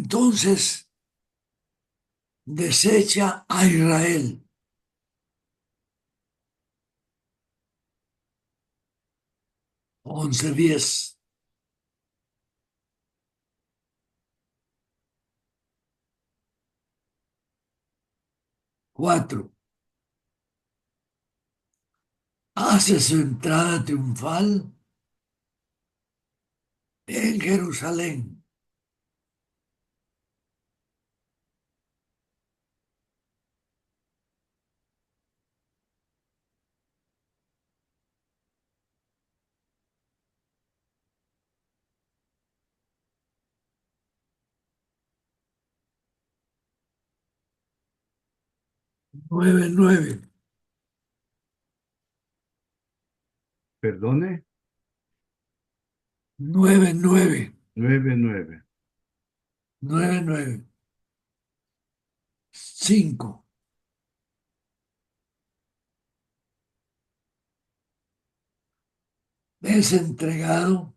Entonces desecha a Israel. 11:10. 4. Hace su entrada triunfal en Jerusalén. 9:9. Perdone. 9:9. 9:9. 9:9. 5. Es entregado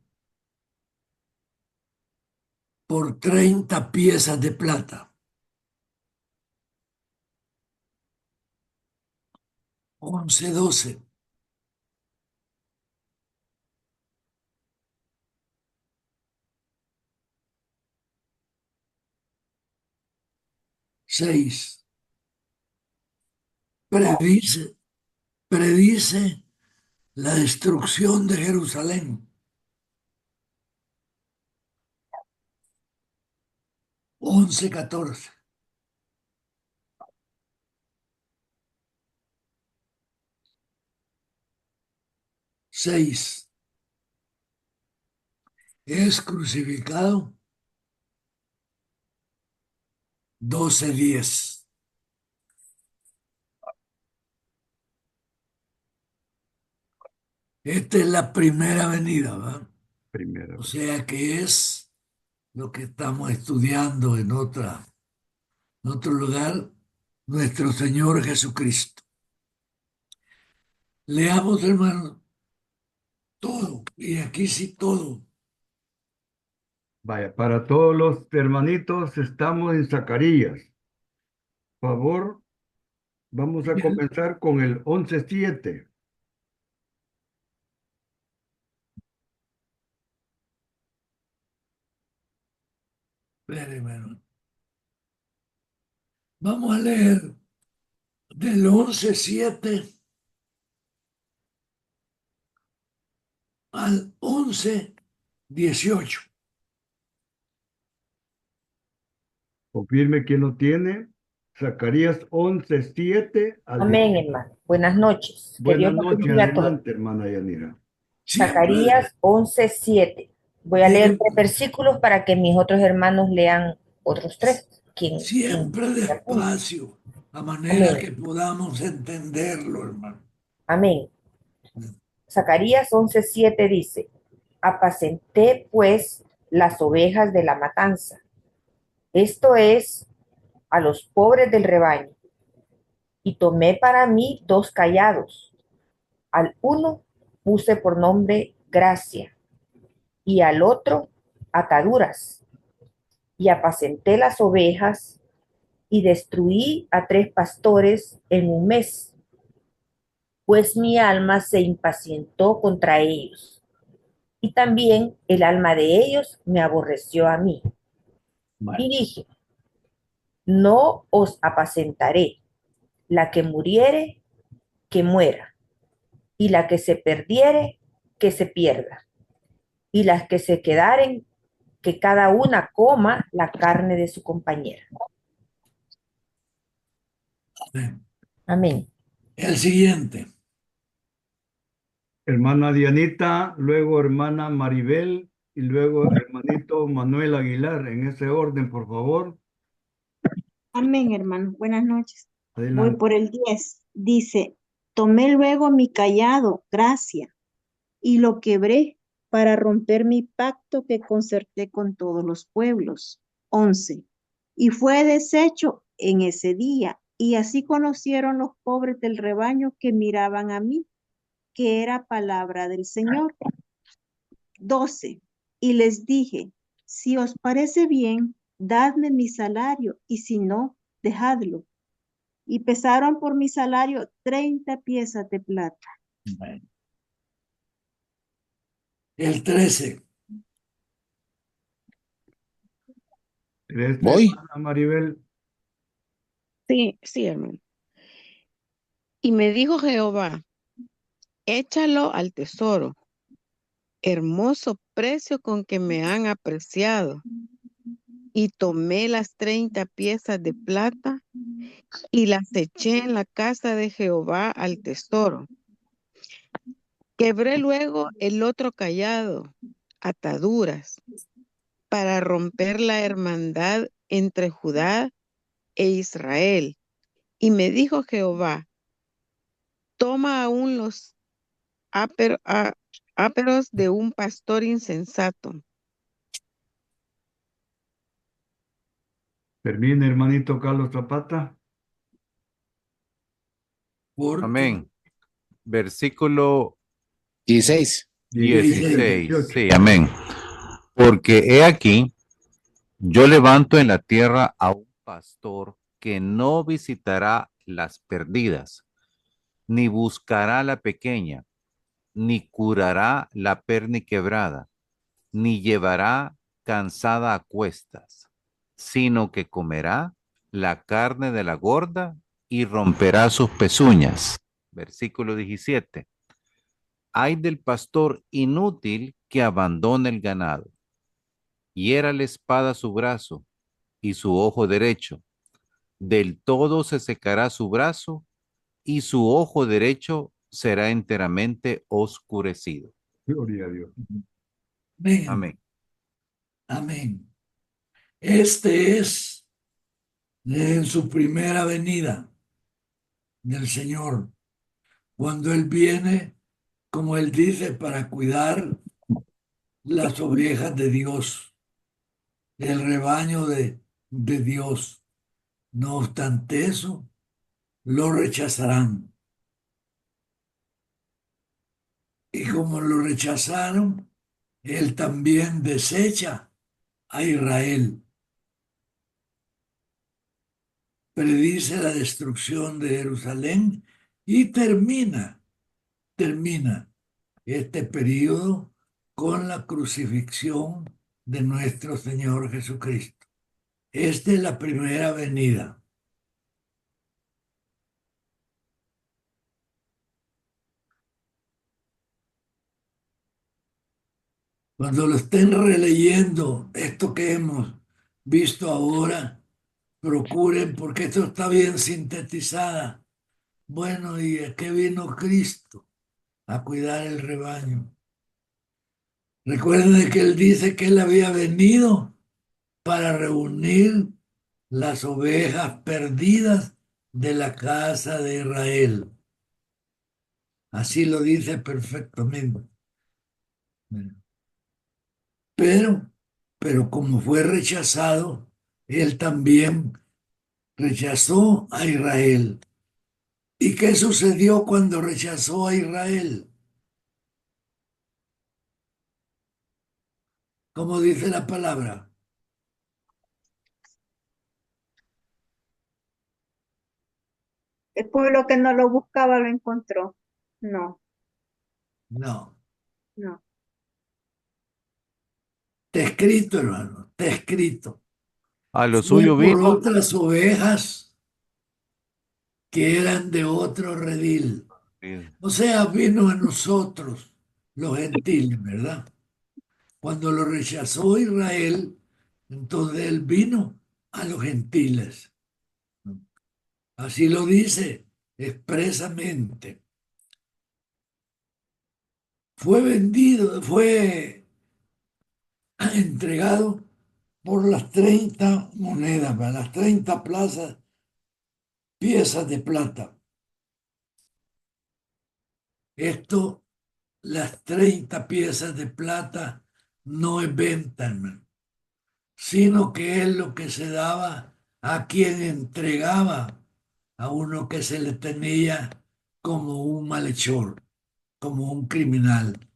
por 30 piezas de plata. 11:12. 6. Predice, predice la destrucción de Jerusalén. 11:14. 6. Es crucificado. 12:10. Esta es la primera venida, ¿verdad? Primera O vez. sea que es lo que estamos estudiando en otro lugar, nuestro Señor Jesucristo. Leamos, hermano, todo, y aquí sí todo. Vaya, para todos los hermanitos estamos en Zacarías. Por favor, vamos a comenzar con el 11:7. Espere, hermano. Vamos a leer del 11:7 al 11:18. Confirme quién lo tiene. Zacarías 11:7 al 10. Amén, hermano. Buenas noches. Que Dios Buenas nos noches, bendiga a todos. adelante, hermana Yanira. Siempre, Zacarías 11:7. Voy a leer de- 3 versículos para que mis otros hermanos lean otros 3. ¿Quién siempre se apunte? despacio, a manera Amén. que podamos entenderlo, hermano. Amén. Zacarías 11:7 dice, apacenté pues las ovejas de la matanza, esto es, a los pobres del rebaño, y tomé para mí 2 cayados. Al uno puse por nombre gracia y al otro ataduras. Y apacenté las ovejas y destruí a 3 pastores en un mes, pues mi alma se impacientó contra ellos. Y también el alma de ellos me aborreció a mí. Y Bueno, dije, no os apacentaré. La que muriere, que muera. Y la que se perdiere, que se pierda. Y las que se quedaren, que cada una coma la carne de su compañera. Amén. el siguiente. Hermana Dianita, luego hermana Maribel y luego hermanito Manuel Aguilar. En ese orden, por favor. Amén, hermano. Buenas noches. Voy Adelante. por el 10. Dice, tomé luego mi cayado, gracia, y lo quebré para romper mi pacto que concerté con todos los pueblos. 11. Y fue deshecho en ese día, y así conocieron los pobres del rebaño que miraban a mí, que era palabra del Señor. 12. Y les dije, si os parece bien, dadme mi salario, y si no, dejadlo. Y pesaron por mi salario 30 piezas de plata. Bueno. El 13. 13, Voy. hermana Maribel. Sí, hermano. Y me dijo Jehová, échalo al tesoro, hermoso precio con que me han apreciado. Y tomé las 30 piezas de plata y las eché en la casa de Jehová al tesoro. Quebré luego el otro cayado, ataduras, para romper la hermandad entre Judá e Israel. Y me dijo Jehová, toma aún los áperos de un pastor insensato. Termine, hermanito Carlos Zapata. Porque Amén. Versículo 16. 16. 18. Sí, amén. Porque he aquí, yo levanto en la tierra a un pastor que no visitará las perdidas, ni buscará la pequeña, ni curará la perniquebrada, ni llevará cansada a cuestas, sino que comerá la carne de la gorda y romperá sus pezuñas. Versículo 17. Ay del pastor inútil que abandona el ganado, hiera la espada su brazo y su ojo derecho, del todo se secará su brazo y su ojo derecho será enteramente oscurecido. Gloria a Dios. amén, Amén. amén. Este es en su primera venida del Señor, cuando Él viene, como Él dice, para cuidar las ovejas de Dios, el rebaño de Dios. No obstante eso, lo rechazarán. Y como lo rechazaron, Él también desecha a Israel. Predice la destrucción de Jerusalén y termina este periodo con la crucifixión de nuestro Señor Jesucristo. Esta es la primera venida. Cuando lo estén releyendo, esto que hemos visto ahora, procuren, porque esto está bien sintetizada. Bueno, ¿y a qué vino Cristo? A cuidar el rebaño. Recuerden que Él dice que Él había venido para reunir las ovejas perdidas de la casa de Israel. Así lo dice perfectamente. Pero, pero como fue rechazado, Él también rechazó a Israel. ¿Y qué sucedió cuando rechazó a Israel? Como dice la palabra. El pueblo que no lo buscaba lo encontró. No, No, no. está escrito, hermano, está escrito. A lo Fue suyo por vino. otras ovejas que eran de otro redil. O sea, vino a nosotros, los gentiles, ¿verdad? Cuando lo rechazó Israel, entonces él vino a los gentiles. Así lo dice expresamente. Fue vendido, fue entregado por las 30 monedas, ¿verdad? Las 30 plazas, piezas de plata. Esto, las 30 piezas de plata, no es venta, hermano, sino que es lo que se daba a quien entregaba a uno que se le tenía como un malhechor, como un criminal,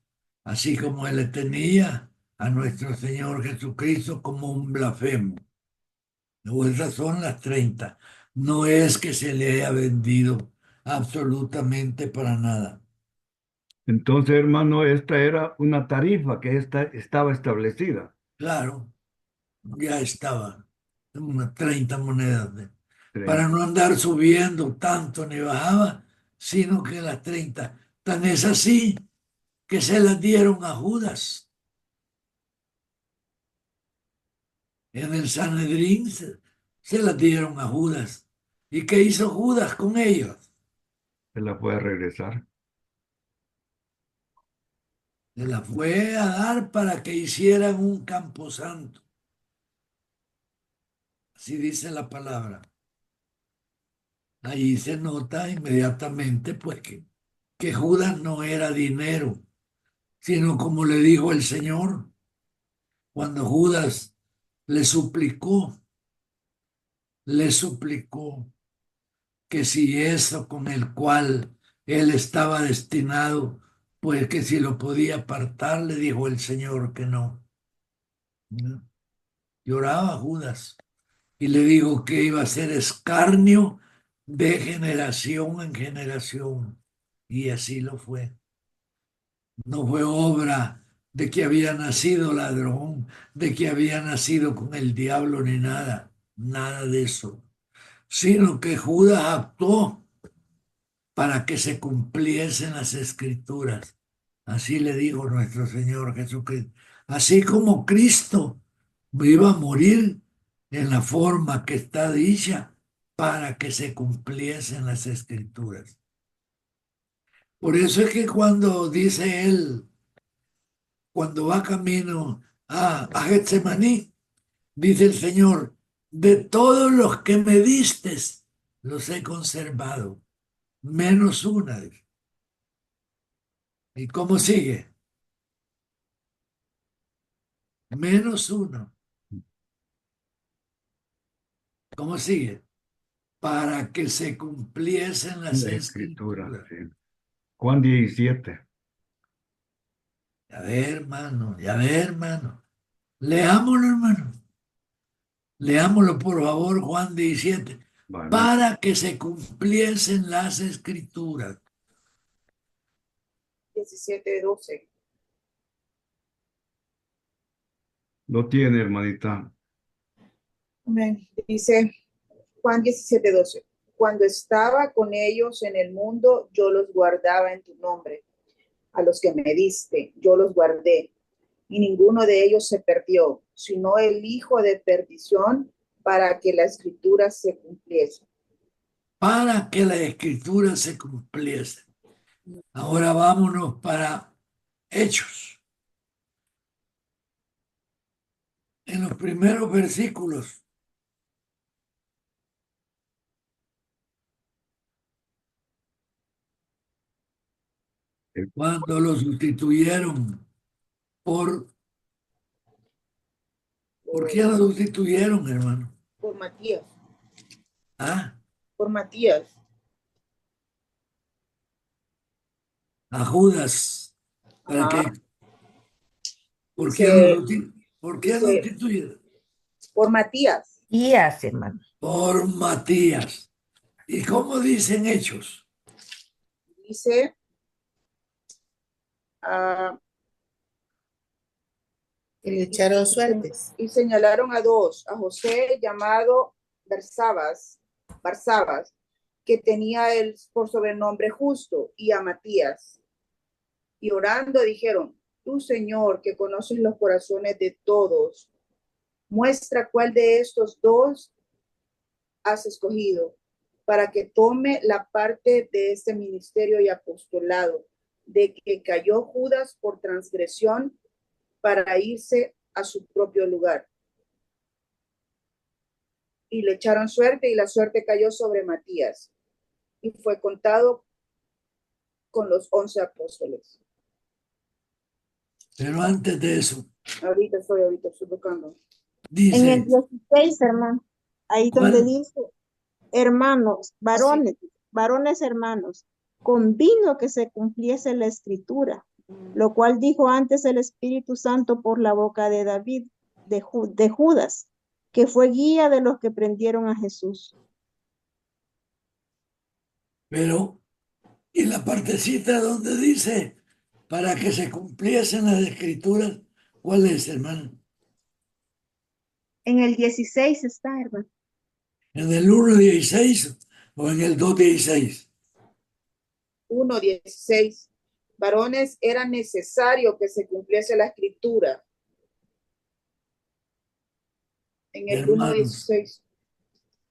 así como él le tenía a nuestro Señor Jesucristo como un blasfemo. O esas son las 30. No es que se le haya vendido absolutamente para nada. Entonces, hermano, esta era una tarifa que estaba establecida. Claro, ya estaba. Unas 30 monedas. 30. Para no andar subiendo tanto ni bajaba, sino que las 30. Tan es así que se las dieron a Judas. En el Sanedrín se las dieron a Judas. ¿Y qué hizo Judas con ellos? Se la puede regresar. Se las fue a dar para que hicieran un camposanto. Así dice la palabra. Ahí se nota inmediatamente pues que Judas no era dinero, sino como le dijo el Señor, cuando Judas le suplicó que si eso con el cual él estaba destinado, pues que si lo podía apartar, le dijo el Señor que no. ¿No? Lloraba Judas y le dijo que iba a ser escarnio de generación en generación. Y así lo fue. No fue obra de que había nacido ladrón, de que había nacido con el diablo ni nada, nada de eso, sino que Judas actuó para que se cumpliesen las escrituras. Así le dijo nuestro Señor Jesucristo. Así como Cristo iba a morir en la forma que está dicha para que se cumpliesen las escrituras. Por eso es que cuando dice él, cuando va camino a Getsemaní, dice el Señor, de todos los que me distes, los he conservado, menos una. ¿Y cómo sigue? Menos uno. ¿Cómo sigue? Para que se cumpliesen las La escritura, escrituras. sí. Juan 17. Ya ve, hermano, ya ve, hermano. Leámoslo, hermano. Leámoslo, por favor, Juan 17. Vale. Para que se cumpliesen las escrituras. 17:12. Lo tiene, hermanita. Amén. Dice Juan 17:12. Cuando estaba con ellos en el mundo, yo los guardaba en tu nombre. A los que me diste, yo los guardé. Y ninguno de ellos se perdió, sino el hijo de perdición, para que la escritura se cumpliese. Para que la escritura se cumpliese. Ahora vámonos para Hechos. En los primeros versículos. Cuando lo sustituyeron ¿por qué lo sustituyeron, hermano? Por Matías. ¿Ah? Por Matías. A Judas. ¿Para Ajá. qué? ¿Por Dice, qué lo sustituyeron? Por Matías. Matías, hermano. Por Matías. ¿Y cómo dicen Hechos? Dice, Y le echaron suertes. y señalaron a dos, a José llamado Barsabas, que tenía él por sobrenombre Justo, y a Matías. Y orando dijeron, tú, Señor, que conoces los corazones de todos, muestra cuál de estos dos has escogido para que tome la parte de este ministerio y apostolado, de que cayó Judas por transgresión para irse a su propio lugar. Y le echaron suerte, y la suerte cayó sobre Matías, y fue contado con los 11 apóstoles. Pero antes de eso, Ahorita estoy buscando. En dice, el 16, hermano, ahí donde ¿cuál? dice, hermanos, varones hermanos, convino que se cumpliese la escritura, lo cual dijo antes el Espíritu Santo por la boca de David, de Judas, que fue guía de los que prendieron a Jesús. Pero, y la partecita donde dice, para que se cumpliesen las escrituras, ¿cuál es, hermano? En el 16 está, hermano. ¿En el 1:16 o en el 2:16? 1:16. Varones, era necesario que se cumpliese la escritura. En el Hermanos, 1:16.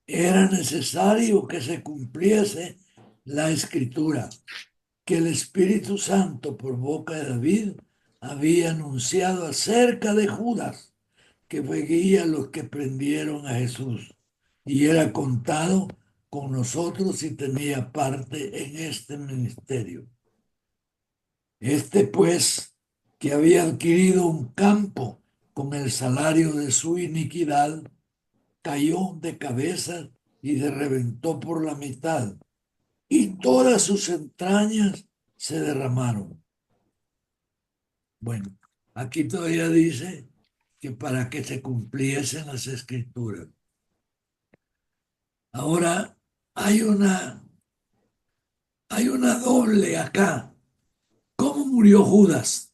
era necesario que se cumpliese la escritura, que el Espíritu Santo por boca de David había anunciado acerca de Judas, que fue guía a los que prendieron a Jesús, y era contado con nosotros y tenía parte en este ministerio. Este pues, que había adquirido un campo con el salario de su iniquidad, cayó de cabeza y se reventó por la mitad, y todas sus entrañas se derramaron. Bueno, aquí todavía dice que para que se cumpliesen las escrituras. Ahora hay una doble acá. ¿Cómo murió Judas?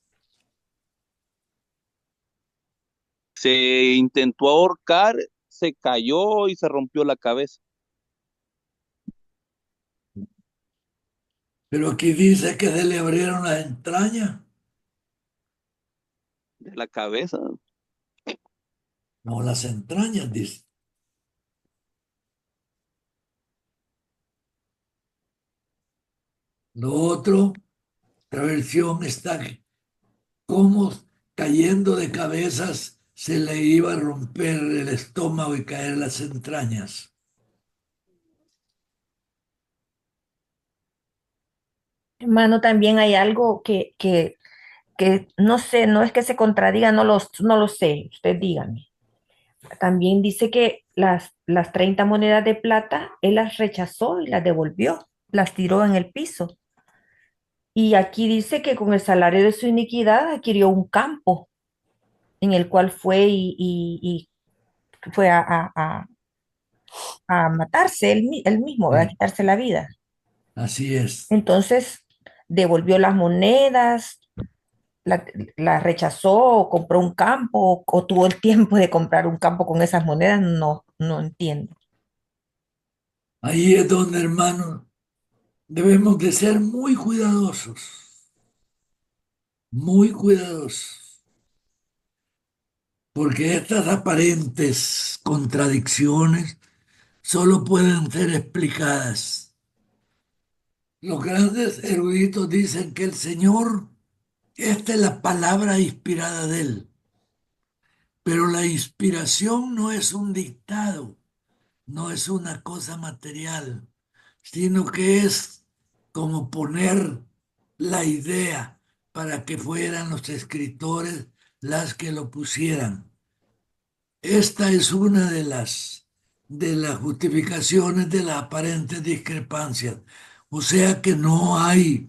Se intentó ahorcar, se cayó y se rompió la cabeza. Pero aquí dice que se le abrieron las entrañas. De la cabeza. No, las entrañas, dice. Lo otro, la versión está como cayendo de cabezas se le iba a romper el estómago y caer las entrañas. Hermano, también hay algo que no sé, no es que se contradiga, no lo sé, usted dígame. También dice que las 30 monedas de plata, él las rechazó y las devolvió, las tiró en el piso. Y aquí dice que con el salario de su iniquidad adquirió un campo en el cual fue y fue a matarse él mismo, a Sí, quitarse la vida. así es. Entonces devolvió las monedas, la, la rechazó, o compró un campo, o tuvo el tiempo de comprar un campo con esas monedas, no entiendo. Ahí es donde, hermanos, debemos de ser muy cuidadosos, porque estas aparentes contradicciones solo pueden ser explicadas. Los grandes eruditos dicen que el Señor, esta es la palabra inspirada de Él, pero la inspiración no es un dictado, no es una cosa material, sino que es como poner la idea para que fueran los escritores las que lo pusieran. Esta es una de las justificaciones de las aparentes discrepancias. O sea que no hay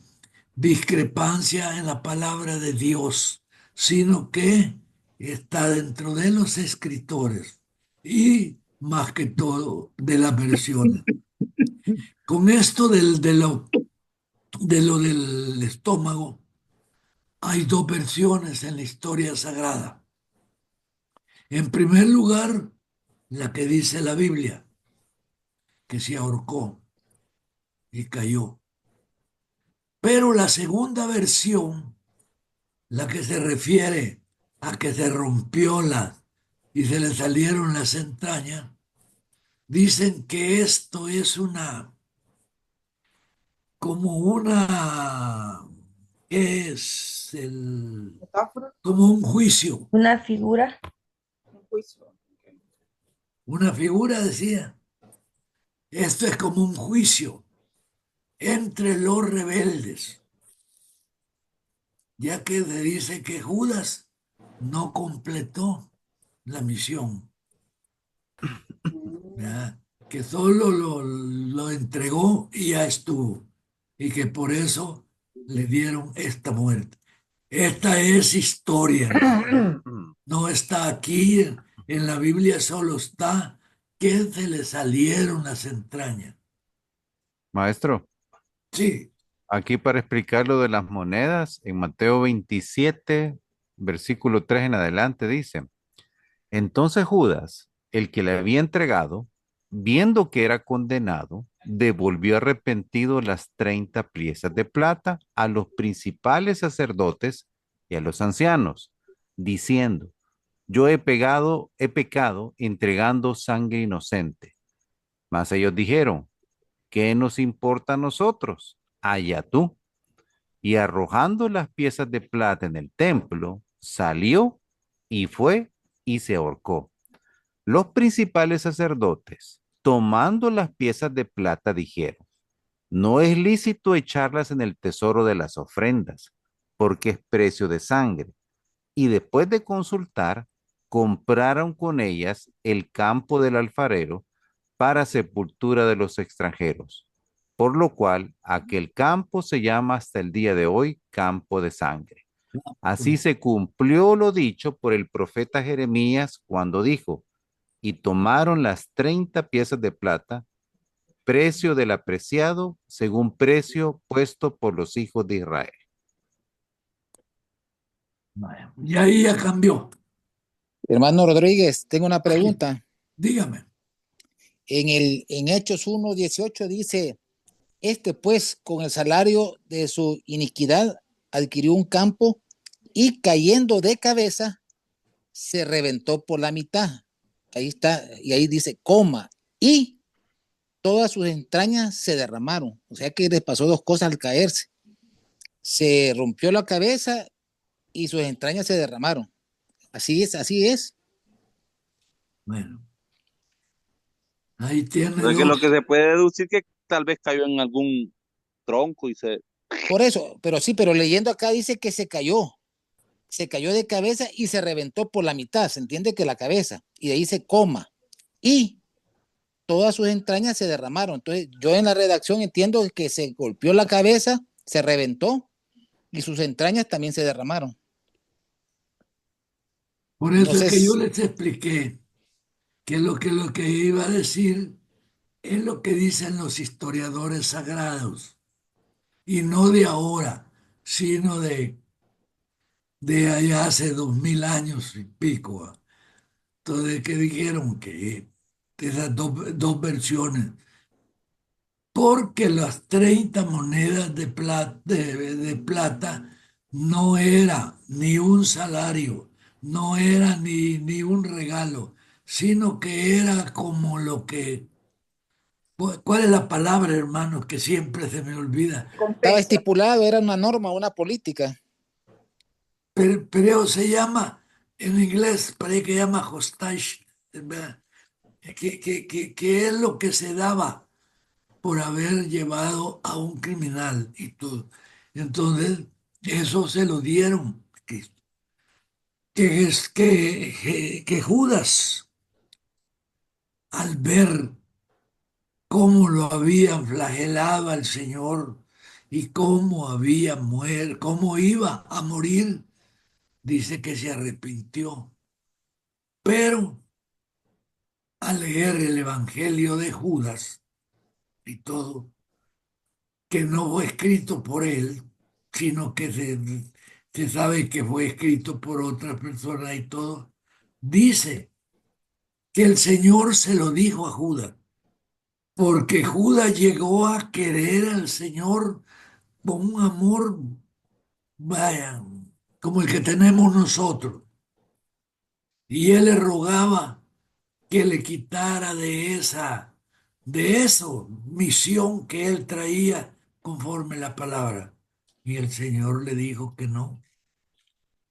discrepancia en la palabra de Dios, sino que está dentro de los escritores y más que todo de las versiones. Con esto de lo del estómago, hay dos versiones en la historia sagrada. En primer lugar, la que dice la Biblia, que se ahorcó y cayó. Pero la segunda versión, la que se refiere a que se rompió y se le salieron las entrañas, dicen que esto es como ¿qué es Metáfora, como un juicio, Una figura, un juicio. una figura, decía. Esto es como un juicio entre los rebeldes, ya que se dice que Judas no completó la misión, ¿verdad? Que solo lo entregó y ya estuvo, y que por eso le dieron esta muerte. Esta es historia, hermano. No está aquí En la Biblia solo está que se le salieron las entrañas. Maestro, Sí, aquí para explicar lo de las monedas, en Mateo 27, versículo 3 en adelante dice, entonces Judas, el que le había entregado, viendo que era condenado, devolvió arrepentido las 30 piezas de plata a los principales sacerdotes y a los ancianos, diciendo, yo he pecado entregando sangre inocente. Mas ellos dijeron, ¿qué nos importa a nosotros? Allá tú. Y arrojando las piezas de plata en el templo, salió y fue y se ahorcó. Los principales sacerdotes, tomando las piezas de plata, dijeron, no es lícito echarlas en el tesoro de las ofrendas, porque es precio de sangre. Y después de consultar, compraron con ellas el campo del alfarero para sepultura de los extranjeros, por lo cual aquel campo se llama hasta el día de hoy campo de sangre. Así se cumplió lo dicho por el profeta Jeremías cuando dijo, y tomaron las 30 piezas de plata, precio del apreciado, según precio puesto por los hijos de Israel. y ahí ya cambió. Hermano Rodríguez, tengo una pregunta. Dígame. En Hechos 1:18 dice, pues con el salario de su iniquidad adquirió un campo y cayendo de cabeza se reventó por la mitad. Ahí está, y ahí dice, coma, y todas sus entrañas se derramaron. O sea que le pasó dos cosas al caerse. Se rompió la cabeza y sus entrañas se derramaron. Así es, así es. Bueno, ahí tiene Entonces, que lo dos. que se puede deducir que tal vez cayó en algún tronco y se... Por eso, pero leyendo acá dice que se cayó de cabeza y se reventó por la mitad, se entiende que la cabeza, y de ahí se coma, y todas sus entrañas se derramaron. Entonces, yo en la redacción entiendo que se golpeó la cabeza, se reventó, y sus entrañas también se derramaron. Por No eso es sé que yo si, les expliqué que lo que iba a decir es lo que dicen los historiadores sagrados, y no de ahora, sino de allá hace 2000 años y pico. Entonces, que dijeron que esas dos versiones, porque las 30 monedas de plata no era ni un salario, no era ni un regalo, sino que era como lo que, ¿cuál es la palabra, hermano, que siempre se me olvida? estaba Compensa. estipulado, era una norma, una política. Pero se llama, en inglés parece que llama hostage, ¿verdad? Que es lo que se daba por haber llevado a un criminal y todo. Entonces, eso se lo dieron. Que Judas, al ver cómo lo habían flagelado al Señor y cómo había muerto, cómo iba a morir, dice que se arrepintió. Pero al leer el Evangelio de Judas y todo, que no fue escrito por él, sino que se sabe que fue escrito por otra persona y todo, dice que el Señor se lo dijo a Judas, porque Judas llegó a querer al Señor con un amor, vaya, como el que tenemos nosotros. Y él le rogaba que le quitara de eso, misión que él traía conforme la palabra. Y el Señor le dijo que no,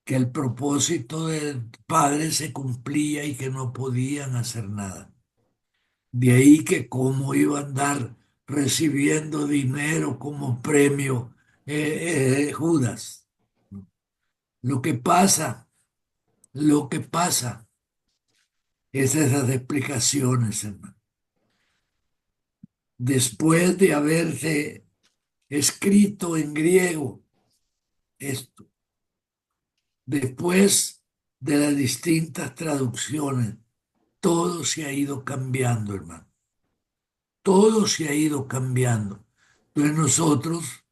que el propósito del Padre se cumplía y que no podían hacer nada. De ahí que cómo iba a andar recibiendo dinero como premio Judas. Lo que pasa, lo que pasa es esas explicaciones, hermano. Después de haberse escrito en griego esto, después de las distintas traducciones todo se ha ido cambiando, hermano. Todo se ha ido cambiando. Entonces nosotros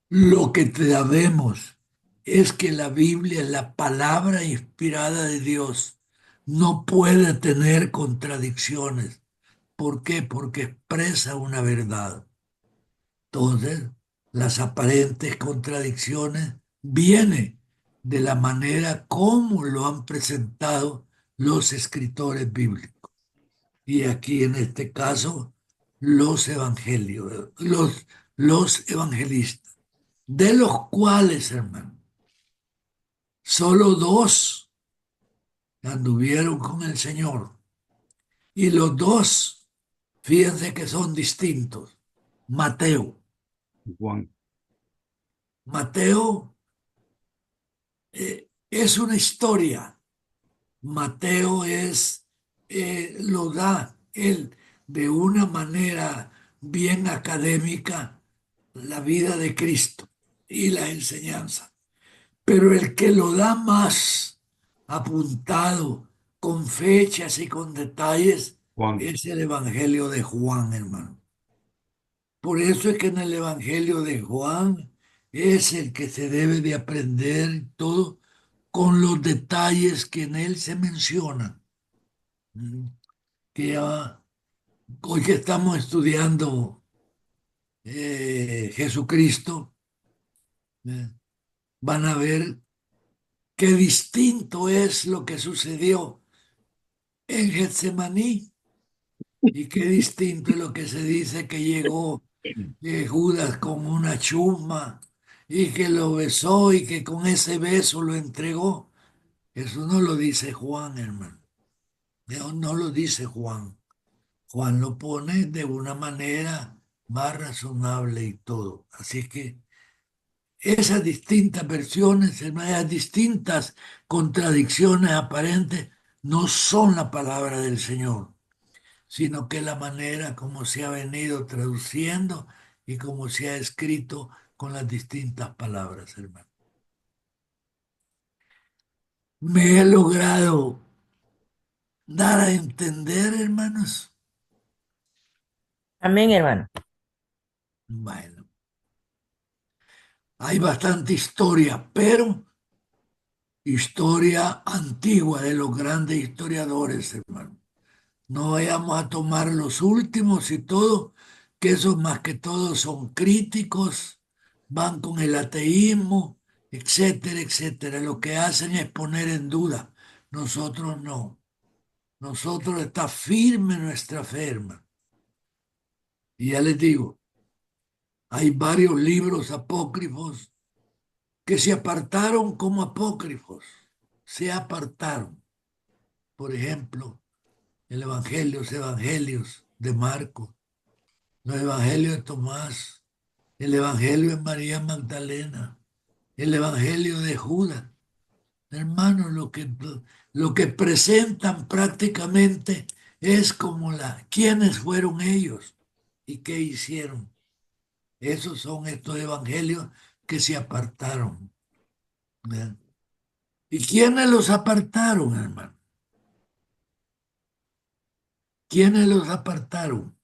lo que sabemos es que la Biblia es la palabra inspirada de Dios. No puede tener contradicciones. ¿Por qué? Porque expresa una verdad. Entonces, las aparentes contradicciones vienen de la manera como lo han presentado los escritores bíblicos. Y aquí en este caso, los evangelios, los evangelistas, de los cuales, hermano, solo dos anduvieron con el Señor. Y los dos, fíjense que son distintos. Mateo. Juan. Mateo es una historia. Mateo lo da él de una manera bien académica la vida de Cristo y la enseñanza. Pero el que lo da más apuntado, con fechas y con detalles, Juan. es el Evangelio de Juan, hermano. Por eso es que en el Evangelio de Juan es el que se debe de aprender todo con los detalles que en él se mencionan. Que hoy que estamos estudiando Jesucristo, eh, van a ver qué distinto es lo que sucedió en Getsemaní y qué distinto es lo que se dice que llegó Judas con una chusma y que lo besó y que con ese beso lo entregó. Eso no lo dice Juan, hermano. No lo dice Juan. Juan lo pone de una manera más razonable y todo. Así que esas distintas versiones, esas distintas contradicciones aparentes no son la palabra del Señor, sino que la manera como se ha venido traduciendo y como se ha escrito con las distintas palabras, hermano. Me he logrado dar a entender, hermanos. Amén, hermano. Bueno, hay bastante historia, pero historia antigua de los grandes historiadores, hermano. No vayamos a tomar los últimos y todo, que esos más que todo son críticos, van con el ateísmo, etcétera, etcétera. Lo que hacen es poner en duda. Nosotros no. Nosotros está firme nuestra fe, hermano. Y ya les digo, hay varios libros apócrifos que se apartaron como apócrifos. Se apartaron. Por ejemplo, los evangelios de Marcos, los evangelios de Tomás, el evangelio de María Magdalena, el evangelio de Judas. Hermanos, lo que presentan prácticamente es como quiénes fueron ellos y qué hicieron. Esos son estos evangelios que se apartaron. ¿Verdad? ¿Y quiénes los apartaron, hermano? ¿Quiénes los apartaron?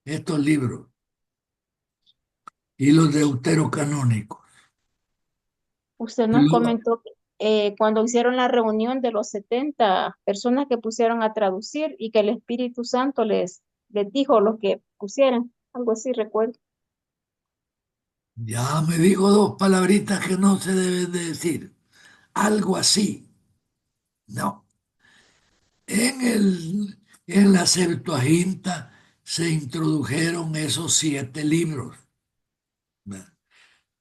Estos libros y los deuterocanónicos. Usted nos comentó que cuando hicieron la reunión de los 70 personas que pusieron a traducir y que el Espíritu Santo les dijo lo que pusieran, algo así recuerdo. Ya me dijo dos palabritas que no se deben de decir. Algo así. No. En la Septuaginta se introdujeron esos 7 libros. ¿Verdad?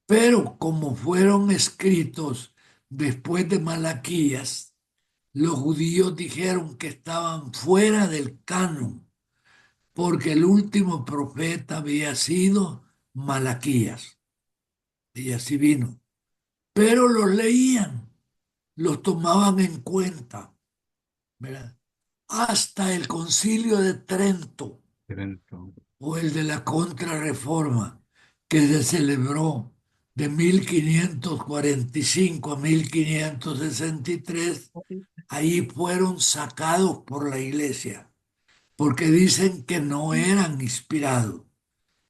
Pero como fueron escritos después de Malaquías, los judíos dijeron que estaban fuera del canon, porque el último profeta había sido Malaquías. Y así vino. Pero los leían, los tomaban en cuenta, ¿verdad? Hasta el Concilio de Trento o el de la Contrarreforma, que se celebró de 1545 a 1563, ahí fueron sacados por la iglesia, porque dicen que no eran inspirados.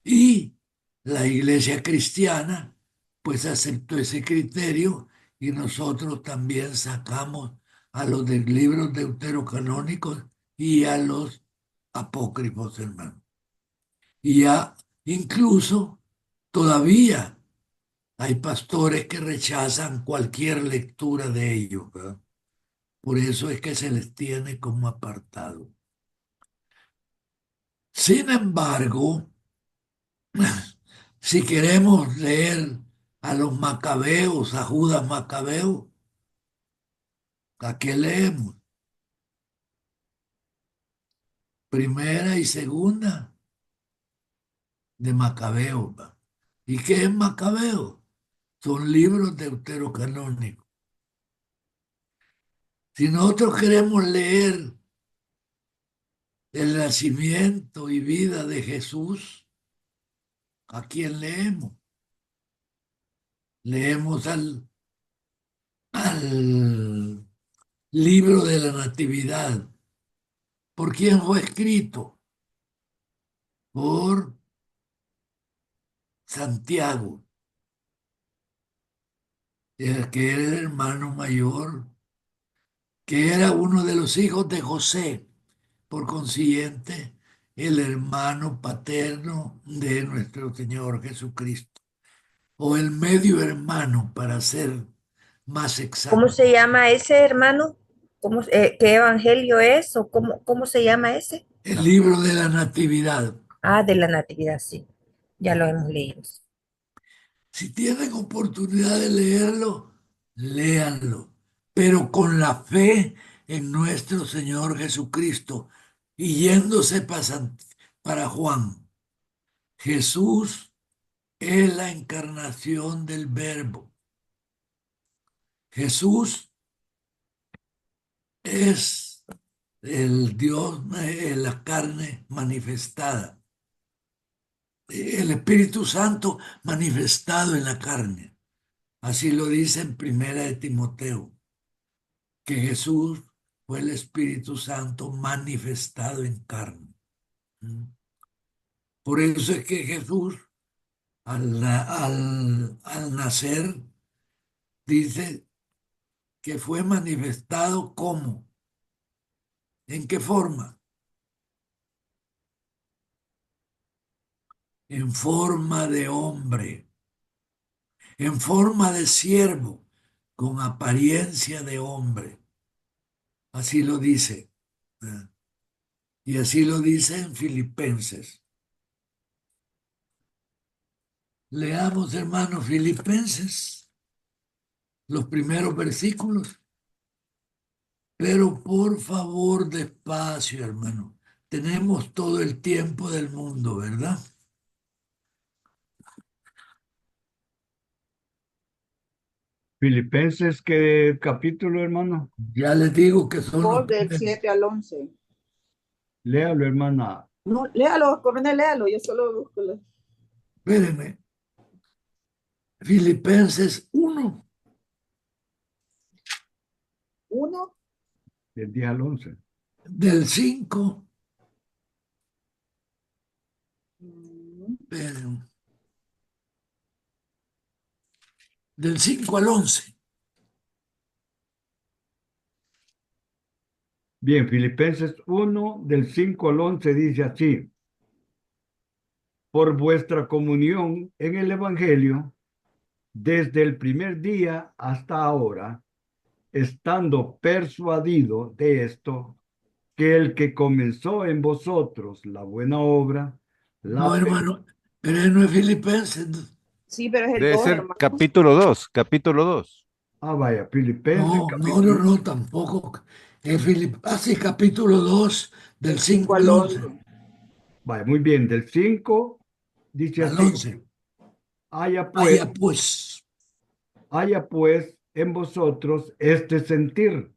Y la iglesia cristiana, pues aceptó ese criterio y nosotros también sacamos a los de libros deuterocanónicos y a los apócrifos, hermano. Y ya incluso todavía hay pastores que rechazan cualquier lectura de ellos, ¿verdad? Por eso es que se les tiene como apartado. Sin embargo, si queremos leer a los macabeos, a Judas Macabeo, ¿a qué leemos? Primera y segunda de Macabeo. ¿Va? ¿Y qué es Macabeo? Son libros deuterocanónicos. Si nosotros queremos leer el nacimiento y vida de Jesús, ¿a quién leemos? Leemos al libro de la Natividad. ¿Por quién fue escrito? Por Santiago, que era el hermano mayor, que era uno de los hijos de José, por consiguiente, el hermano paterno de nuestro Señor Jesucristo, o el medio hermano, para ser más ¿Cómo exacto. se llama ese hermano? ¿Qué evangelio es? ¿O cómo se llama ese? El libro de la Natividad. Ah, de la Natividad, sí. Ya lo hemos leído. Si tienen oportunidad de leerlo, léanlo, pero con la fe en nuestro Señor Jesucristo y yéndose para Juan. Jesús es la encarnación del Verbo. Jesús es el Dios en la carne manifestada. El Espíritu Santo manifestado en la carne. Así lo dice en Primera de Timoteo, que Jesús fue el Espíritu Santo manifestado en carne. Por eso es que Jesús, al nacer, dice que fue manifestado como, ¿en qué forma? En forma de hombre, en forma de siervo, con apariencia de hombre. Así lo dice. Y así lo dice en Filipenses. Leamos, hermanos, Filipenses, los primeros versículos. Pero por favor, despacio, hermano. Tenemos todo el tiempo del mundo, ¿verdad? Filipenses, ¿qué capítulo, hermano? Ya les digo que son los 2 del primeros. 7 al 11. Léalo, hermana. No, léalo, coronel, léalo, yo solo busco los... Espérenme. Filipenses 1, 1. Del 10 al 11. del 5. Espérenme. Del 5 al 11. Bien, Filipenses 1, del 5 al 11 dice así: por vuestra comunión en el Evangelio, desde el primer día hasta ahora, estando persuadido de esto, que el que comenzó en vosotros la buena obra, No, la... hermano, pero no es Filipenses. Sí, pero es el Debe 2, ser hermano. capítulo 2, capítulo 2. Ah, vaya, Filipenses No, no, no, capítulo... no, tampoco. Es sí, capítulo 2, del Del 5 5 al al 11. 11. Vaya, muy bien, del 5 dice Al así: 11. haya pues, Vaya pues. haya pues en vosotros este sentir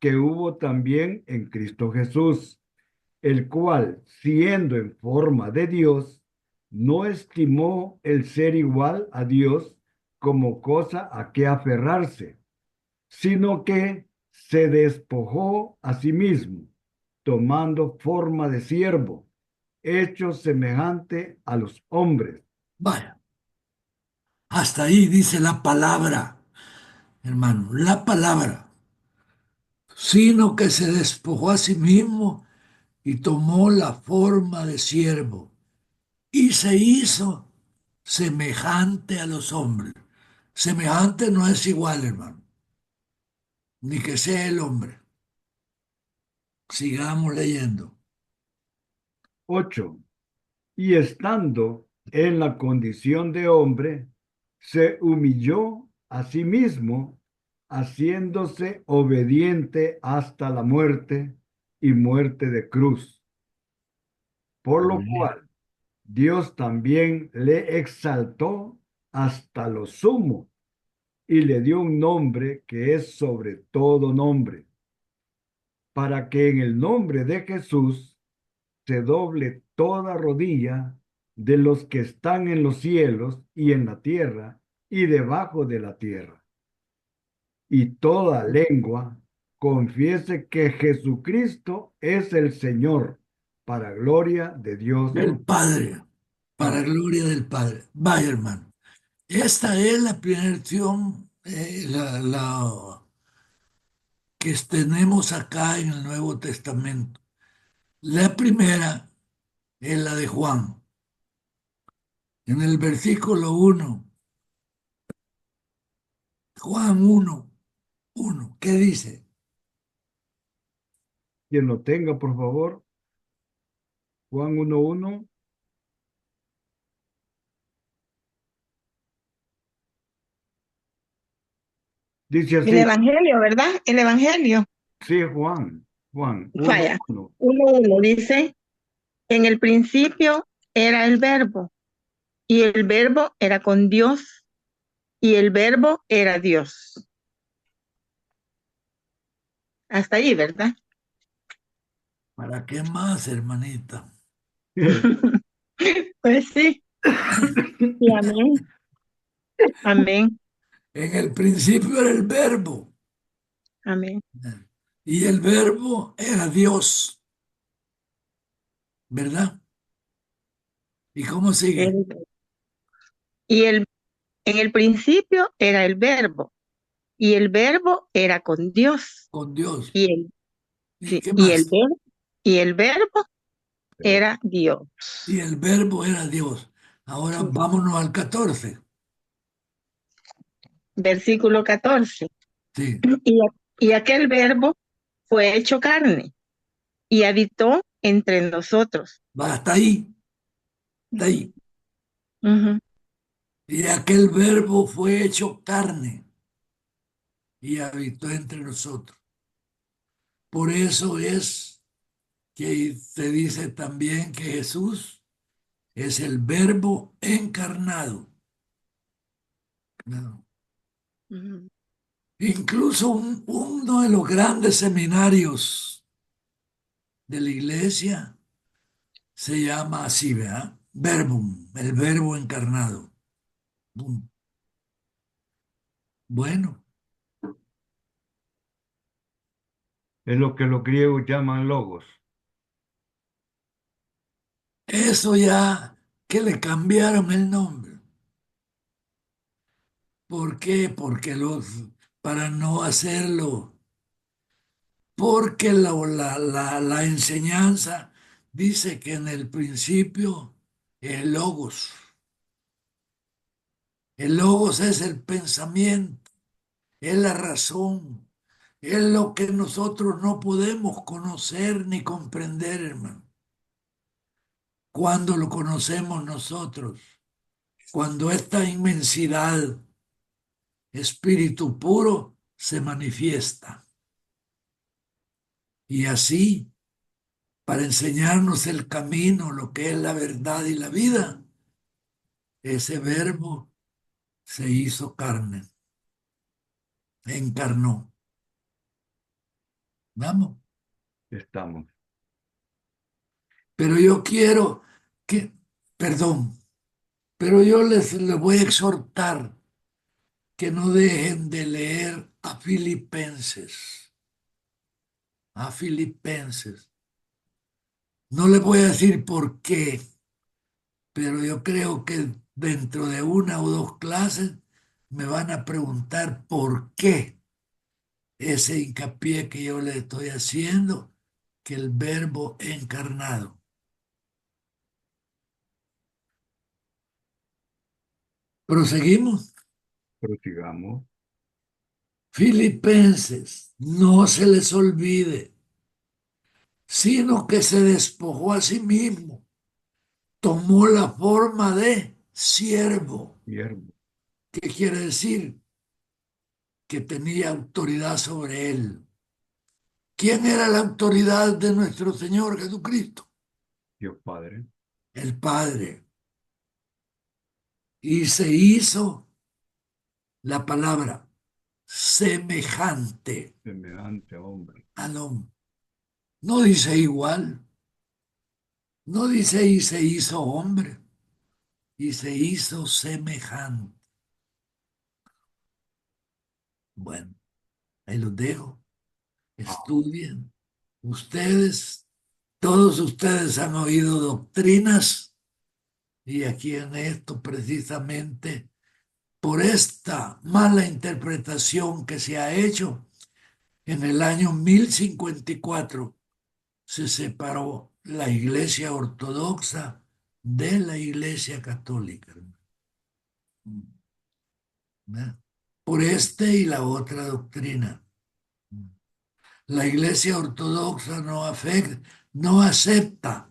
que hubo también en Cristo Jesús, el cual, siendo en forma de Dios, no estimó el ser igual a Dios como cosa a que aferrarse, sino que, se despojó a sí mismo, tomando forma de siervo, hecho semejante a los hombres. Vaya, hasta ahí dice la palabra, hermano, la palabra, sino que se despojó a sí mismo y tomó la forma de siervo y se hizo semejante a los hombres. Semejante no es igual, hermano, ni que sea el hombre. Sigamos leyendo. 8. Y estando en la condición de hombre, se humilló a sí mismo, haciéndose obediente hasta la muerte y muerte de cruz. Por lo cual Dios también le exaltó hasta lo sumo y le dio un nombre que es sobre todo nombre, para que en el nombre de Jesús se doble toda rodilla de los que están en los cielos y en la tierra y debajo de la tierra, y toda lengua confiese que Jesucristo es el Señor, para gloria de Dios. Del Padre, para gloria del Padre. Vaya, hermano. Esta es la primera lección que tenemos acá en el Nuevo Testamento. La primera es la de Juan. En el versículo 1, Juan 1, ¿qué dice? Quien lo tenga, por favor. Juan 1:1. Dice El así. Evangelio, ¿verdad? El Evangelio. Sí, Juan. Juan Vaya. 1:1. 1:1 dice, en el principio era el verbo, y el verbo era con Dios, y el verbo era Dios. Hasta ahí, ¿verdad? ¿Para qué más, hermanita? Pues sí. Y amén. Amén. En el principio era el verbo Amén. y el verbo era Dios, ¿verdad? ¿Y cómo sigue? Y en el principio era el verbo, y el verbo era con Dios, Con Dios. y el, ¿Y sí, qué más? y el verbo era Dios. Y el verbo era Dios. Ahora vámonos al 14. Versículo 14. Sí, Y aquel verbo fue hecho carne y habitó entre nosotros. va hasta ahí, hasta ahí. Ujú. Y aquel verbo fue hecho carne y habitó entre nosotros. Por eso es que se dice también que Jesús es el verbo encarnado. ¿No? Ujú. Incluso uno de los grandes seminarios de la iglesia se llama así, ¿verdad? Verbum, el verbo encarnado. Bueno, Es lo que los griegos llaman logos. eso ya que le cambiaron el nombre. ¿Por qué? Para no hacerlo, porque la enseñanza dice que en el principio el logos. El logos es el pensamiento, es la razón, es lo que nosotros no podemos conocer ni comprender, hermano. Cuando lo conocemos nosotros, cuando esta inmensidad, espíritu puro, se manifiesta. Y así, para enseñarnos el camino, lo que es la verdad y la vida, ese verbo se hizo carne, encarnó. Vamos. Estamos. Pero yo quiero que, perdón, pero yo les voy a exhortar que no dejen de leer a Filipenses. a Filipenses. No les voy a decir por qué, pero yo creo que dentro de una o dos clases me van a preguntar por qué ese hincapié que yo le estoy haciendo, que el verbo encarnado. Proseguimos. Prosigamos. Filipenses, no se les olvide, sino que se despojó a sí mismo, tomó la forma de siervo. Siervo. ¿Qué quiere decir? Que tenía autoridad sobre él. ¿Quién era la autoridad de nuestro Señor Jesucristo? Dios Padre. El Padre. Y se hizo la palabra semejante Semejante hombre. al hombre. No dice igual, no dice y se hizo hombre, y se hizo semejante. Bueno, ahí los dejo. Estudien. Ustedes, todos ustedes han oído doctrinas y aquí en esto precisamente por esta mala interpretación que se ha hecho en el año 1054 se separó la Iglesia Ortodoxa de la Iglesia Católica. Por este y la otra doctrina. La Iglesia Ortodoxa no acepta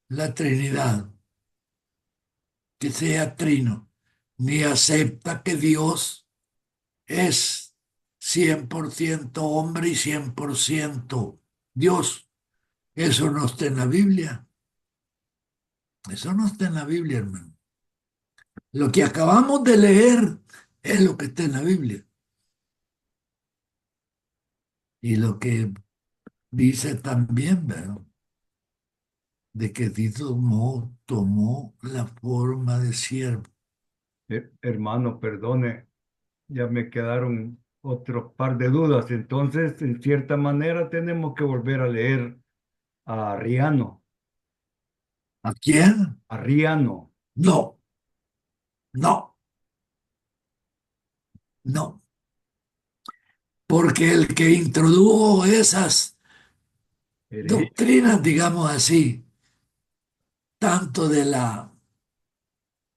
la Trinidad, que sea trino, ni acepta que Dios es 100% hombre y 100% Dios. Eso no está en la Biblia. Eso no está en la Biblia, hermano. Lo que acabamos de leer es lo que está en la Biblia. Y lo que dice también, ¿verdad? De que tomó la forma de siervo. Hermano, perdone, ya me quedaron otro par de dudas. Entonces, en cierta manera, tenemos que volver a leer a Arriano. ¿A quién? Arriano. No, no, no. Porque el que introdujo esas doctrinas, digamos así, tanto de la,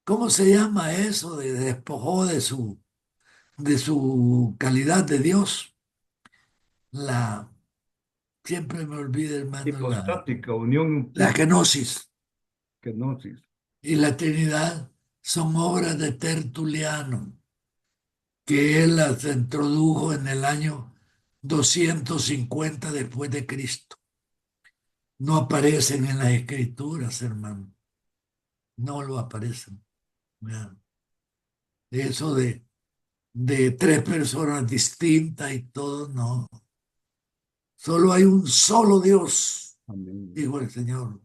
¿cómo se llama eso? De despojó de su calidad de Dios. La, siempre me olvido, hermano, Hipostática, unión la kenosis kenosis. y la Trinidad son obras de Tertuliano, que él las introdujo en el año 250 después de Cristo. No aparecen en las escrituras, hermano. No lo aparecen. Vean. Eso de tres personas distintas y todo, no. Solo hay un solo Dios, Amén. dijo el Señor.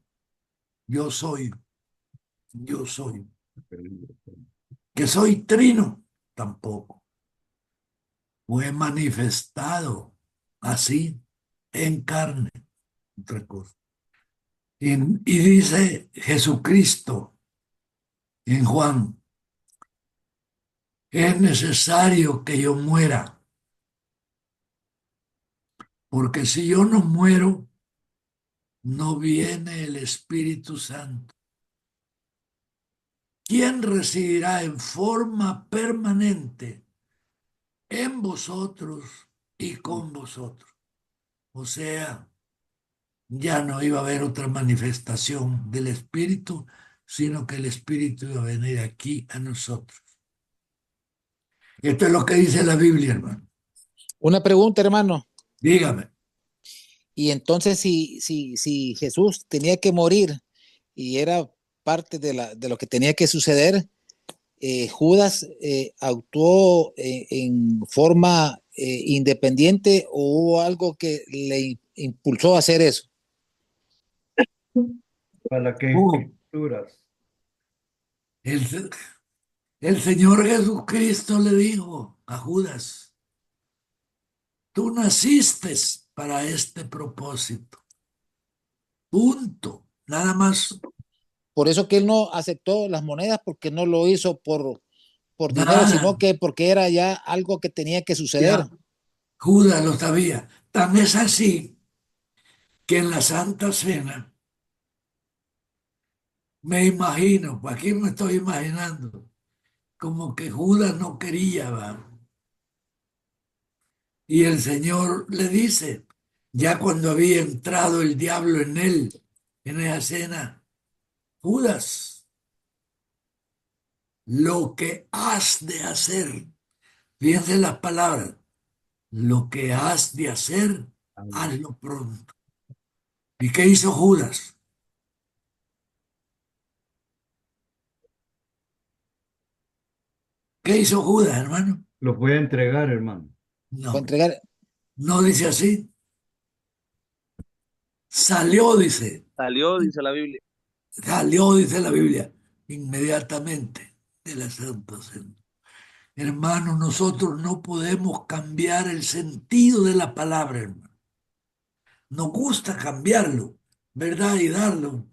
Yo soy, yo soy. Que soy trino, tampoco. Fue manifestado así en carne, otra cosa. Y dice Jesucristo en Juan, es necesario que yo muera, porque si yo no muero, no viene el Espíritu Santo. ¿Quién residirá en forma permanente en vosotros y con vosotros? O sea, ya no iba a haber otra manifestación del Espíritu, sino que el Espíritu iba a venir aquí a nosotros. Esto es lo que dice la Biblia, hermano. Una pregunta, hermano. Dígame. Y entonces, si Jesús tenía que morir y era parte de lo que tenía que suceder, ¿Judas actuó en forma independiente o hubo algo que le impulsó a hacer eso? Para que escrituras. El Señor Jesucristo le dijo a Judas, tú naciste para este propósito. Punto. Nada más. Por eso que él no aceptó las monedas, porque no lo hizo por dinero, Nada. sino que porque era ya algo que tenía que suceder. Ya, Judas lo sabía. Tan es así que en la Santa Cena, me imagino, pues aquí me estoy imaginando, como que Judas no quería, ¿va? Y el Señor le dice, ya cuando había entrado el diablo en él, en esa cena, Judas, lo que has de hacer, fíjense las palabras, lo que has de hacer, hazlo pronto. ¿Y qué hizo Judas? ¿Qué hizo Judas, hermano? Lo voy a entregar, hermano. Fue a No, entregar. no dice así. Salió, dice, Salió, dice la Biblia. salió, dice la Biblia, inmediatamente de la Santa Cena. Hermano, nosotros no podemos cambiar el sentido de la palabra, hermano. Nos gusta cambiarlo, ¿verdad? Y darlo,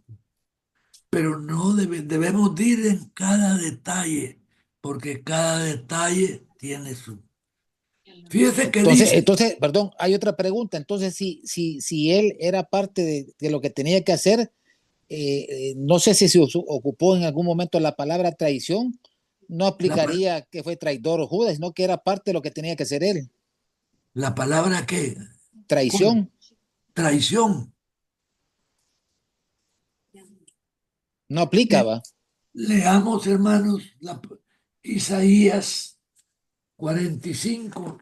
pero no debemos ir en cada detalle, porque cada detalle tiene su. Fíjese que dice, Perdón, hay otra pregunta. Entonces, si él era parte de lo que tenía que hacer, no sé si se ocupó en algún momento la palabra traición, no aplicaría que fue traidor o Judas, sino que era parte de lo que tenía que hacer él. la palabra que, Traición, traición. no aplicaba. Leamos, hermanos, Isaías 45.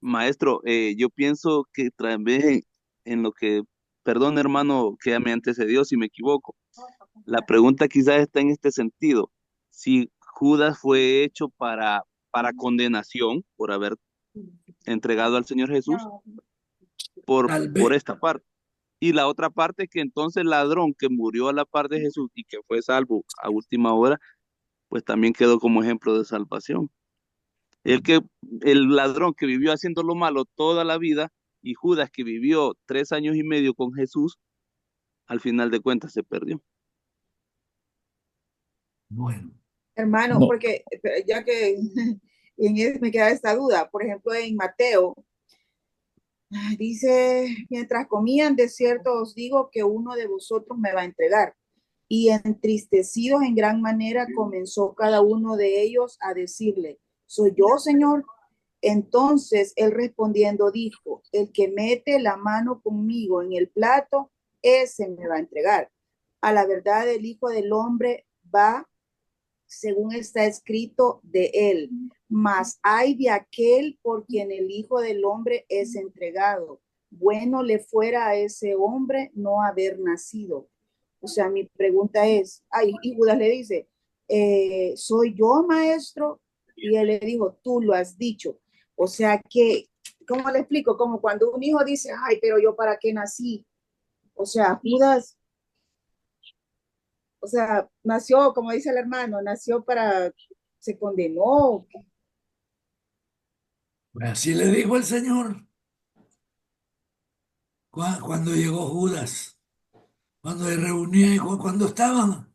Maestro, yo pienso que también en lo que, perdón hermano, que me antecedió si me equivoco. La pregunta quizás está en este sentido. Si Judas fue hecho para condenación por haber entregado al Señor Jesús, Tal por vez, esta parte. Y la otra parte es que entonces el ladrón que murió a la par de Jesús y que fue salvo a última hora, pues también quedó como ejemplo de salvación. El que, el ladrón que vivió haciendo lo malo toda la vida y Judas que vivió 3 años y medio con Jesús, al final de cuentas se perdió. bueno, Hermano, No. porque ya que me queda esta duda, por ejemplo, en Mateo, dice, mientras comían, de cierto os digo que uno de vosotros me va a entregar. Y entristecidos en gran manera comenzó cada uno de ellos a decirle, ¿soy yo, Señor? Entonces él respondiendo dijo, el que mete la mano conmigo en el plato, ese me va a entregar. A la verdad, el Hijo del Hombre va según está escrito de él, mas hay de aquel por quien el Hijo del Hombre es entregado. Bueno le fuera a ese hombre no haber nacido. O sea, mi pregunta es, y Judas le dice, ¿soy yo, maestro? Y él le dijo, tú lo has dicho. O sea que, ¿cómo le explico? Como cuando un hijo dice, ay, pero yo para qué nací. O sea, Judas, o sea, nació, como dice el hermano, nació para, se condenó. así le dijo el Señor cuando llegó Judas, cuando se reunía, cuando estaban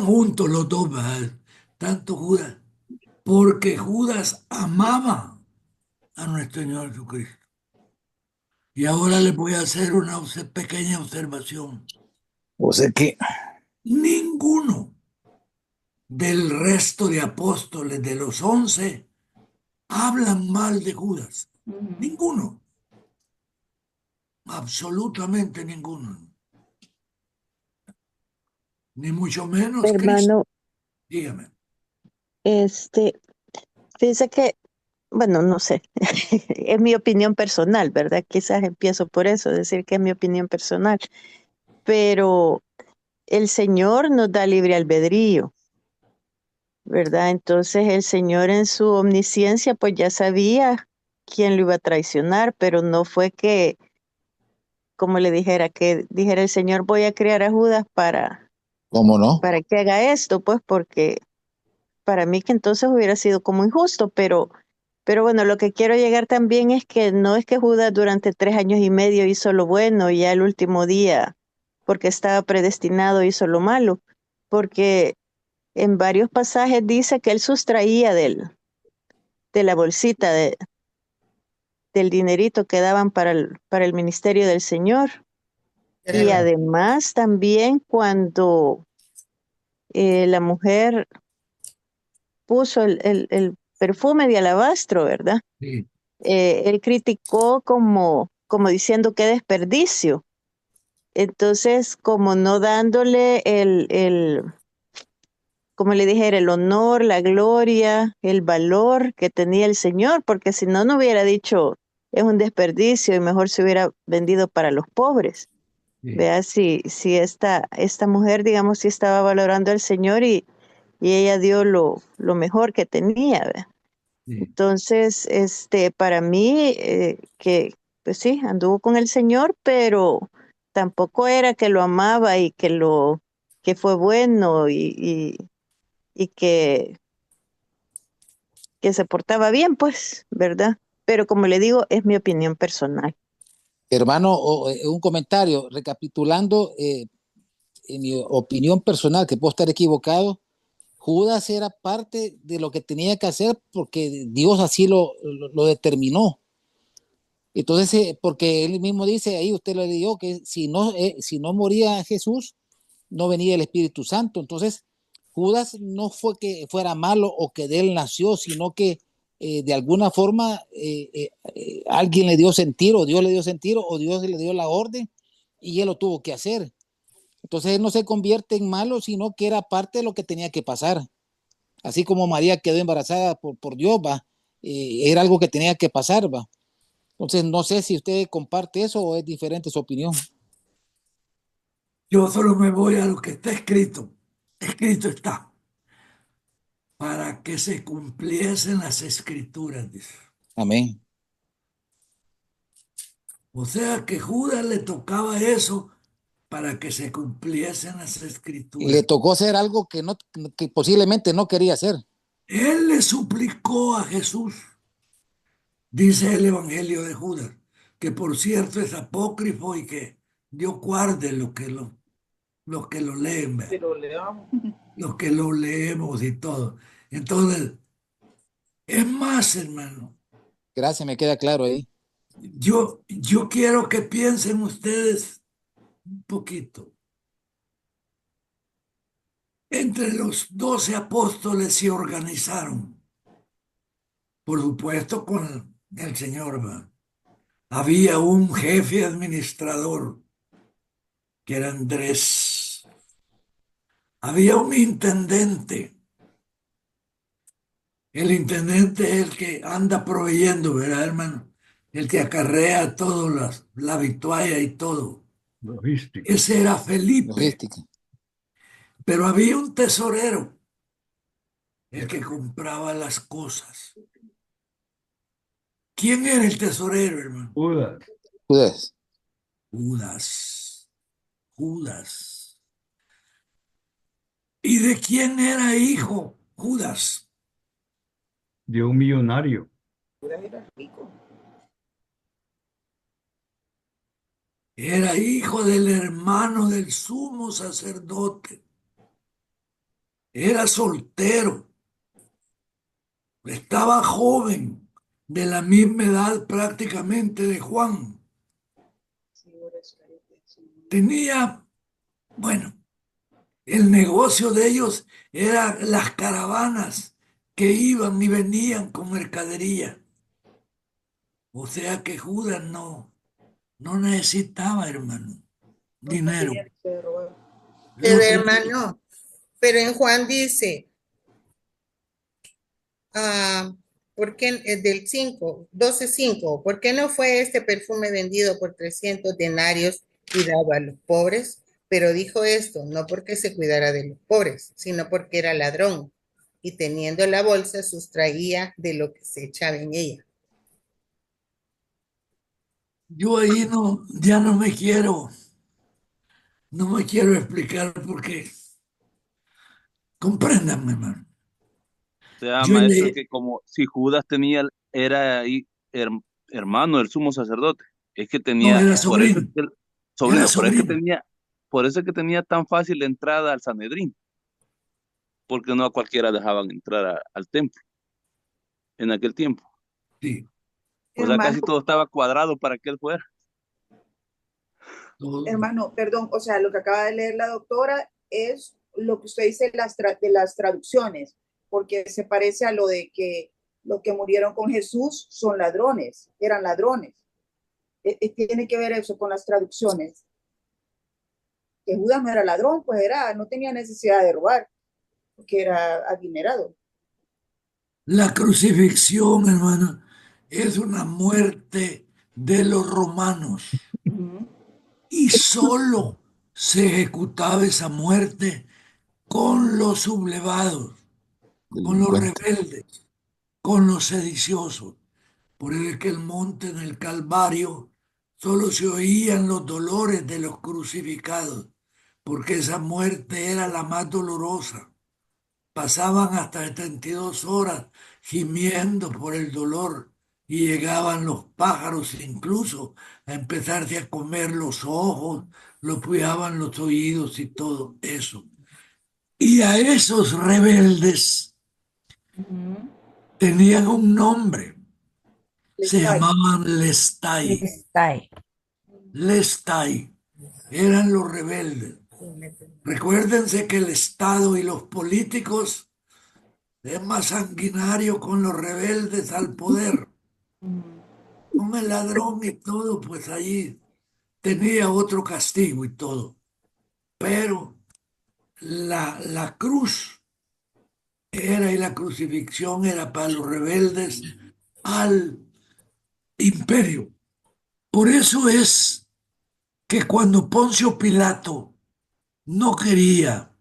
juntos los dos, ¿verdad? Tanto Judas, porque Judas amaba a nuestro Señor Jesucristo. Y ahora les voy a hacer una pequeña observación. O sea que Ninguno del resto de apóstoles de los 11 hablan mal de Judas. Ninguno. Absolutamente ninguno. Ni mucho menos Cristo. Hermano, Dígame. fíjese que, bueno, no sé, es mi opinión personal, ¿verdad? Quizás empiezo por eso, decir que es mi opinión personal, pero el Señor nos da libre albedrío, ¿verdad? Entonces el Señor en su omnisciencia pues ya sabía quién lo iba a traicionar, pero no fue que, como le dijera, que dijera el Señor voy a criar a Judas ¿cómo no? para que haga esto, pues porque para mí que entonces hubiera sido como injusto, pero Pero bueno, lo que quiero llegar también es que no es que Judas durante 3 años y medio hizo lo bueno y ya el último día, porque estaba predestinado, hizo lo malo, porque en varios pasajes dice que él sustraía de la bolsita del dinerito que daban para el ministerio del Señor. Y además también cuando la mujer puso el perfume de alabastro, ¿verdad? Sí. Él criticó como diciendo qué desperdicio. Entonces, como no dándole como le dijera, el honor, la gloria, el valor que tenía el Señor, porque si no, no hubiera dicho es un desperdicio y mejor se hubiera vendido para los pobres. Sí. Vea si esta mujer, digamos, sí estaba valorando al Señor y ella dio lo mejor que tenía, ¿verdad? Sí. Entonces, para mí, que pues sí, anduvo con el Señor, pero tampoco era que lo amaba y que fue bueno y que se portaba bien, pues, ¿verdad? Pero como le digo, es mi opinión personal. Hermano, un comentario, recapitulando, en mi opinión personal, que puedo estar equivocado, Judas era parte de lo que tenía que hacer porque Dios así lo determinó. Entonces, porque él mismo dice, ahí usted lo leyó, que si no moría Jesús, no venía el Espíritu Santo. Entonces, Judas no fue que fuera malo o que de él nació, sino que de alguna forma alguien le dio sentido, o Dios le dio sentido, o Dios le dio la orden y él lo tuvo que hacer. Entonces, él no se convierte en malo, sino que era parte de lo que tenía que pasar. Así como María quedó embarazada por Dios, va, era algo que tenía que pasar, va. Entonces, no sé si usted comparte eso o es diferente su opinión. Yo solo me voy a lo que está escrito. Escrito está, para que se cumpliesen las escrituras, dice. Amén. O sea que Judas le tocaba eso para que se cumpliesen las Le escrituras. tocó hacer algo que posiblemente no quería hacer. Él le suplicó a Jesús, dice el Evangelio de Judas, que por cierto es apócrifo y que Dios guarde los que lo leen, ¿ve? Los que lo leemos y todo. Entonces, es más, hermano, Gracias, me queda claro ahí. yo quiero que piensen ustedes un poquito. Entre los 12 apóstoles se organizaron, por supuesto con el Señor, ¿va? Había un jefe administrador que era Andrés. Había un intendente. El intendente es el que anda proveyendo, ¿verdad, hermano? El que acarrea todo, la vitualla y todo. Logística. Ese era Felipe. Logística. Pero había un tesorero, el que compraba las cosas. ¿Quién era el tesorero, hermano? Judas. Judas. Judas. Judas. ¿Y de quién era hijo Judas? De un millonario. Era hijo del hermano del sumo sacerdote. Era soltero. Estaba joven, de la misma edad prácticamente de Juan. Tenía, bueno, el negocio de ellos era las caravanas que iban y venían con mercadería. O sea que Judas no necesitaba, hermano, dinero. Pero Lo que hermano, pero en Juan dice, ¿por qué del 5, 12:5? ¿Por qué no fue este perfume vendido por 300 denarios y dado a los pobres? Pero dijo esto, no porque se cuidara de los pobres, sino porque era ladrón y teniendo la bolsa sustraía de lo que se echaba en ella. yo ahí ya no me quiero explicar porque compréndanme, hermano. O sea, Yo maestro, le, que como si Judas tenía era hermano del sumo sacerdote. Es que No, tenía, era por eso es sobrino. que Era sobrino, sobrino. por eso es que tenía tan fácil la entrada al Sanedrín, porque no a cualquiera dejaban entrar al templo en aquel tiempo. Sí, O sea, Hermano, casi todo estaba cuadrado para que él fuera. todo. hermano, perdón, o sea, lo que acaba de leer la doctora es lo que usted dice de las traducciones, porque se parece a lo de que los que murieron con Jesús son ladrones, eran ladrones. Tiene que ver eso con las traducciones. Que Judas no era ladrón, pues era, no tenía necesidad de robar, porque era adinerado. La crucifixión, hermano, es una muerte de los romanos Ujú. y solo se ejecutaba esa muerte con los sublevados, con los Delincuente. rebeldes, con los sediciosos. Por eso es que el monte en el Calvario solo se oían los dolores de los crucificados, porque esa muerte era la más dolorosa. Pasaban hasta 72 horas gimiendo por el dolor y llegaban los pájaros incluso a empezarse a comer los ojos, los cuidaban los oídos y todo eso. Y a esos rebeldes Ujú. tenían un nombre, Les se está llamaban Lestai. Está ahí. Lestai eran los rebeldes. Recuérdense que el Estado y los políticos es más sanguinario con los rebeldes al poder. Con el ladrón y todo, pues allí tenía otro castigo y todo. Pero la cruz era y la crucifixión era para los rebeldes al imperio. Por eso es que cuando Poncio Pilato no quería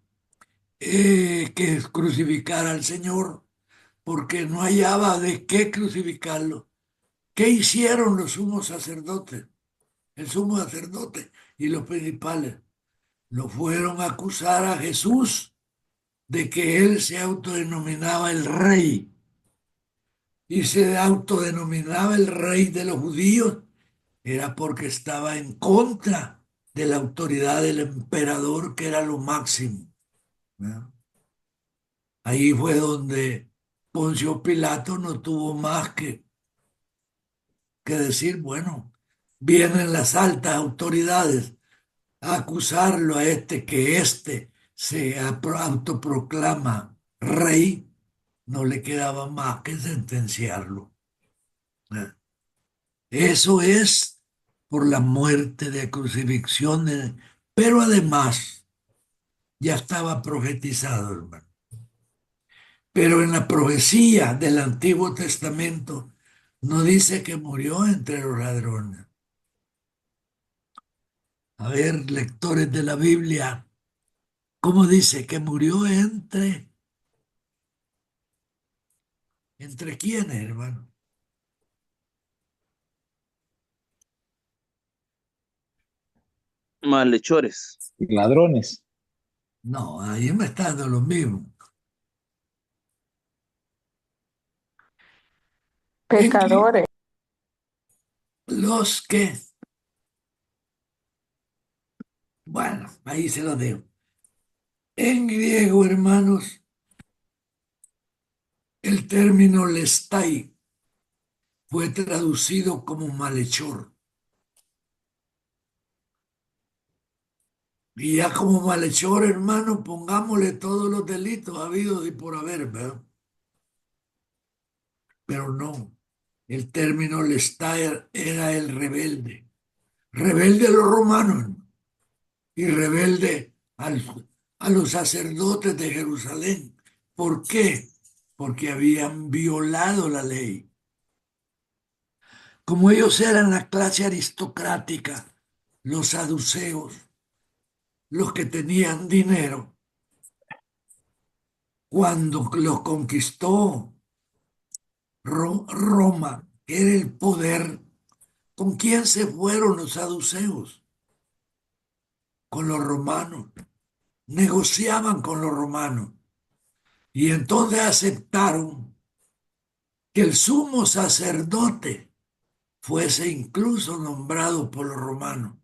que crucificara al Señor, porque no hallaba de qué crucificarlo, ¿qué hicieron los sumos sacerdotes? El sumo sacerdote y los principales lo fueron a acusar a Jesús de que él se autodenominaba el rey y se autodenominaba el rey de los judíos, era porque estaba en contra de la autoridad del emperador, que era lo máximo, ¿no? Ahí fue donde Poncio Pilato no tuvo más que decir, bueno, vienen las altas autoridades a acusarlo a este, que este se autoproclama rey, no le quedaba más que sentenciarlo. Eso es por la muerte de crucifixión, pero además ya estaba profetizado, hermano. Pero en la profecía del Antiguo Testamento no dice que murió entre los ladrones. A ver, lectores de la Biblia, ¿cómo dice que murió entre quiénes, hermano? Malhechores. Ladrones. No, ahí me está dando lo mismo. Pecadores. Los que, bueno, ahí se lo dejo. En griego, hermanos, el término lestai fue traducido como malhechor. Y ya como malhechor, hermano, pongámosle todos los delitos habidos y por haber, ¿verdad? Pero no, el término lestai era el rebelde. Rebelde a los romanos y rebelde a los sacerdotes de Jerusalén. ¿Por qué? Porque habían violado la ley. Como ellos eran la clase aristocrática, los saduceos, los que tenían dinero, cuando los conquistó Roma, que era el poder, ¿con quién se fueron los saduceos? Con los romanos. Negociaban con los romanos y entonces aceptaron que el sumo sacerdote fuese incluso nombrado por los romanos,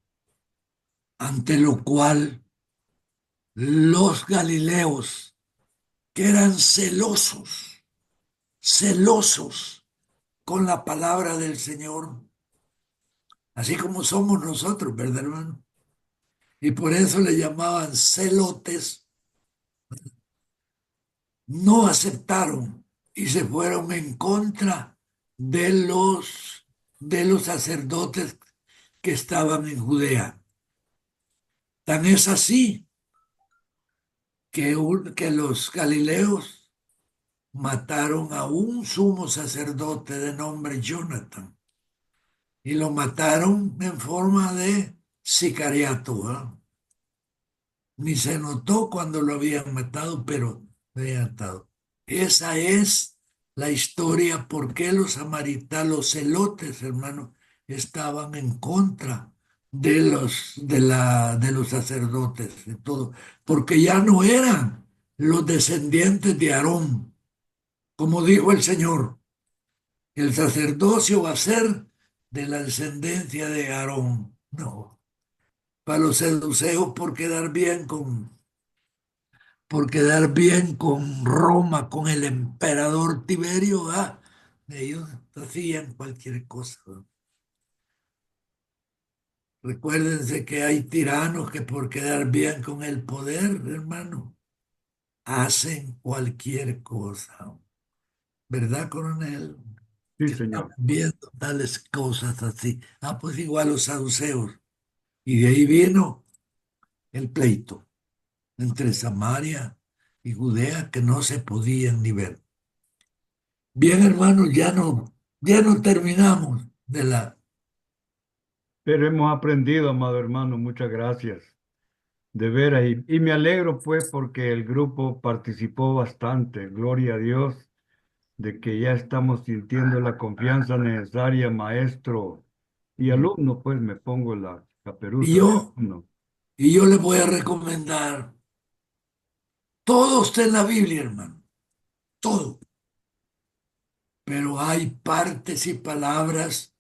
ante lo cual los galileos, que eran celosos con la palabra del Señor, así como somos nosotros, ¿verdad, hermano? Y por eso le llamaban celotes, no aceptaron y se fueron en contra de los sacerdotes que estaban en Judea. Tan es así que los galileos mataron a un sumo sacerdote de nombre Jonathan y lo mataron en forma de sicariato, ¿eh? Ni se notó cuando lo habían matado, pero lo habían matado. Esa es la historia por qué los samaritanos, los celotes, hermano, estaban en contra de los sacerdotes, de todo, porque ya no eran los descendientes de Aarón, como dijo el Señor. El sacerdocio va a ser de la descendencia de Aarón. No, para los seduceos por quedar bien con Roma, con el emperador Tiberio, ellos hacían cualquier cosa. Recuérdense que hay tiranos que por quedar bien con el poder, hermano, hacen cualquier cosa. ¿Verdad, coronel? Sí, Que estamos señor. viendo tales cosas así. Pues igual los saduceos. Y de ahí vino el pleito entre Samaria y Judea que no se podían ni ver. Bien, hermanos, ya no terminamos de la... Pero hemos aprendido, amado hermano, muchas gracias. De veras, y me alegro pues porque el grupo participó bastante. Gloria a Dios de que ya estamos sintiendo la confianza necesaria, maestro y alumno, pues me pongo la Y caperuza de yo, alumno. y yo les voy a recomendar, todo está en la Biblia, hermano, todo. Pero hay partes y palabras